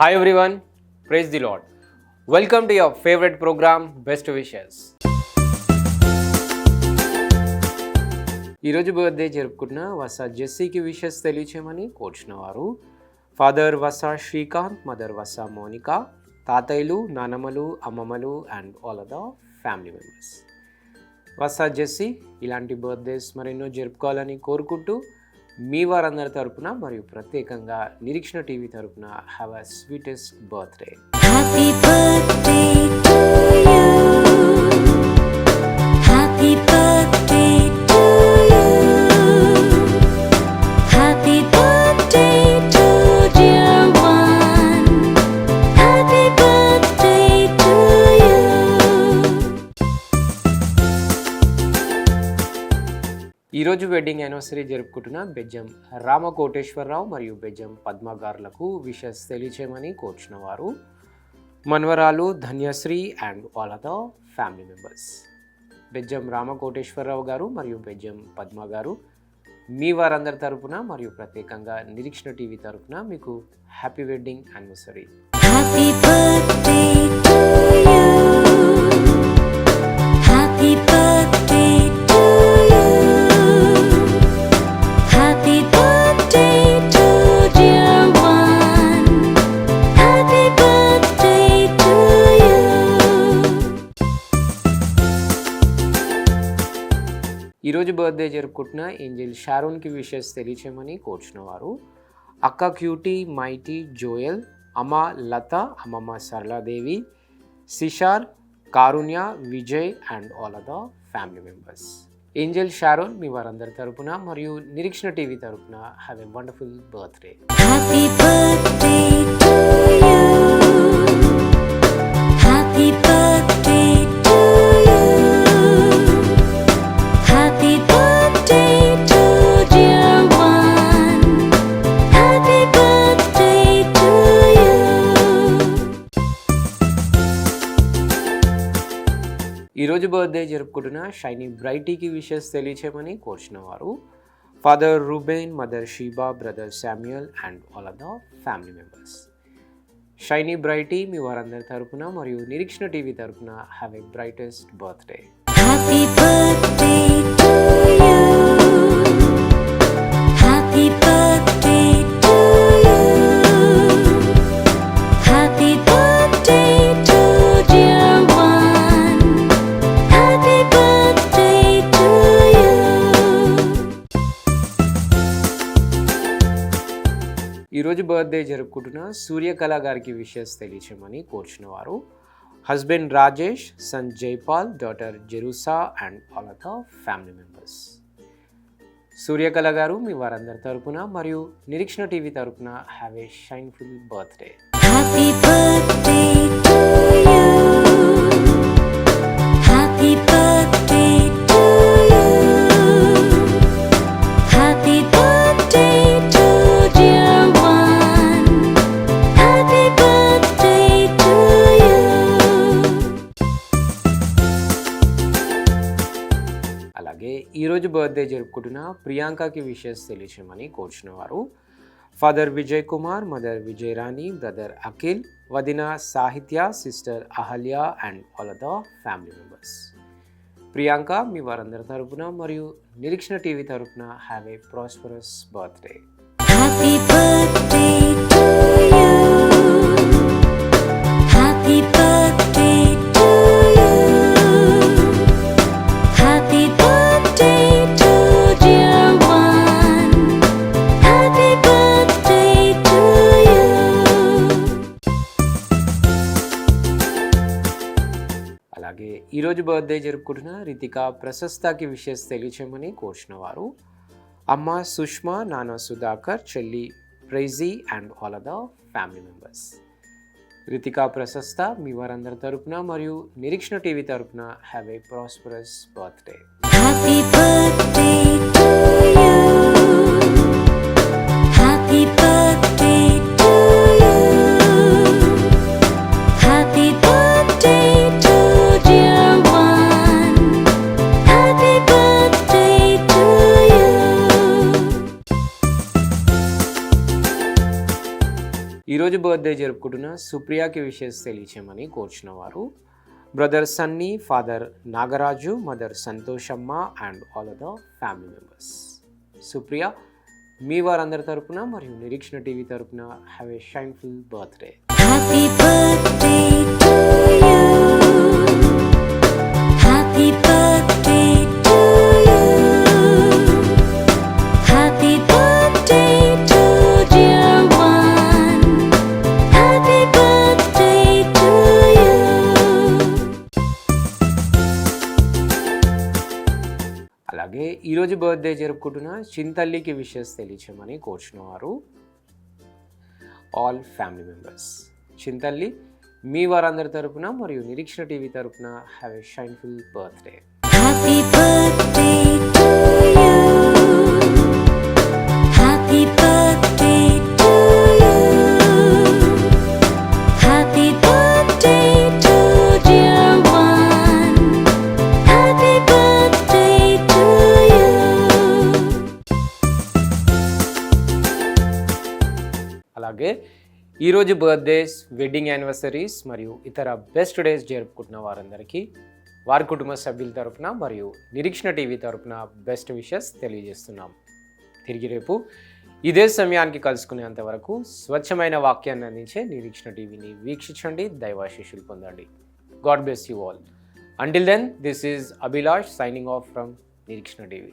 Hi everyone, praise the Lord. Welcome to your favorite program, Best Wishes. ఈరోజు birthday జరుపుకుంటున్న వసా జెస్సీకి wishes తెలియచేయమని కోరుచున్న వారు ఫాదర్ వసా శ్రీకాంత్, మదర్ వసా మోనికా, తాతయ్యలు, నానమ్మలు, అమ్మమ్మలు and all of the family members. Vasa Jessie ఇలాంటి బర్త్డేస్ మరెన్నో జరుపుకోవాలని కోరుకుంటూ మీ వారందరి తరపున మరియు ప్రత్యేకంగా నిరీక్షణ టీవీ తరపున have a sweetest birthday. Happy birthday to you. Happy birthday to you. Happy birthday to dear one. Happy birthday to you. ఈరోజు వెడ్డింగ్ యానివర్సరీ జరుపుకుంటున్న బెజ్జం రామకోటేశ్వరరావు మరియు బెజ్జం పద్మ గారులకు విషెస్ తెలియచేయమని కోరుచున్న వారు మన్వరాలు Dhanyasri and all of the family members. Bejjam Ramakoteswararao garu మరియు బెజ్జం పద్మ గారు మీ వారందరి తరపున మరియు ప్రత్యేకంగా నిరీక్షణ టీవీ తరపున మీకు happy wedding anniversary. Happy birthday to you. Happy birthday to you. Happy birthday to dear one. Happy birthday to you. ఈరోజు బర్త్డే జరుపుకుంటున్న ఏంజెల్ షారోన్కి విషెస్ తెలియచేయమని కోరుచున్న వారు అక్క క్యూటీ, మైటీ, జోయల్, అమ్మ లత, అమ్మమ్మ సరళాదేవి, సిషార్, Karunya, Vijay and all of the family members. Angel Sharon మీ వారందరి తరపున మరియు నిరీక్షణ టీవీ తరపున have a wonderful birthday. Happy birthday to you. Happy birthday to you. Happy birthday to dear one. Happy birthday to you. ఈరోజు బర్త్డే జరుపుకుంటున్న షైనీ బ్రైటీకి విషెస్ తెలియచేయమని కోరుచున్న వారు father Ruben, mother Sheeba, brother Samuel and all of the family members. Shiny Brighty మీ వారందరి తరపున మరియు నిరీక్షణ టీవీ తరపున have a brightest birthday. Happy birthday to you. Happy birthday to you. Happy birthday to dear one. Happy birthday to you. ఈరోజు birthday జరుపుకుంటున్న సూర్యకళ గారికి విషెస్ తెలియచేయమని కోరుచున్న వారు husband Rajesh, son Jaipal, daughter Jerusha and all of the family members. Suryakala garu మీ వారందరి తరపున మరియు నిరీక్షణ టీవీ తరపున have a shineful birthday. Happy birthday to you. Happy birthday to you. Happy birthday to dear one. Happy birthday to you. అలాగే ఈరోజు birthday జరుపుకుంటున్న ప్రియాంకకి wishes తెలియచేయమని కోరుచున్న వారు father Vijay Kumar, mother Vijay Rani, brother Akhil, వదిన Sahitya, sister Ahalya and all of the family members. Priyanka మీ వారందరి తరపున మరియు నిరీక్షణ టీవీ తరపున have a prosperous birthday. Happy birthday to you. Happy birthday to you. Happy birthday to dear one. Happy birthday to you. అలాగే ఈరోజు birthday జరుపుకుంటున్న Ritika ప్రశస్తకి wishes తెలియచేయమని కోరుచున్న వారు అమ్మ సుష్మా, నాన్న సుధాకర్, చెల్లి Praisy and all of the family members. Ritika Prasastha మీ వారందరి తరపున మరియు నిరీక్షణ టీవీ తరపున have a prosperous birthday. Happy birthday to you. Happy birthday to you. Happy birthday to dear one. Happy birthday to you. ఈరోజు ఈరోజు బర్త్డే జరుపుకుంటున్న సుప్రియకి విషెస్ తెలియచేయమని కోరుచున్న వారు brother Sunny, father Nagaraju, mother Santhoshamma and all other family members. Supriya, మీ వారందరి తరపున మరియు నిరీక్షణ టీవీ తరపున have a shineful birthday. Happy birthday to you. Happy birthday to you. Happy birthday to dear one. Happy birthday to you. అలాగే ఈరోజు బర్త్డే జరుపుకుంటున్న చింతల్లికి wishes తెలియచేయమని కోరుచున్న వారు ఆల్ ఫ్యామిలీ మెంబర్స్. చింతల్లి, మీ వారందరి తరపున మరియు నిరీక్షణ టీవీ తరపున have a shineful birthday. Happy birthday to you. Happy birthday to you. Happy birthday to dear one. Happy birthday to you. అలాగే ఈరోజు బర్త్డేస్, వెడ్డింగ్ యానివర్సరీస్ మరియు ఇతర బెస్ట్ డేస్ జరుపుకుంటున్న వారందరికీ వారి కుటుంబ సభ్యుల తరపున మరియు నిరీక్షణ టీవీ తరపున బెస్ట్ విషెస్ తెలియజేస్తున్నాం. తిరిగి రేపు ఇదే సమయానికి కలుసుకునేంత వరకు స్వచ్ఛమైన వాక్యాన్ని అందించే నిరీక్షణ టీవీని వీక్షించండి, దైవాశీస్సులు పొందండి. God bless you all. Until then, this is Abhilash signing off from Nirikshna TV.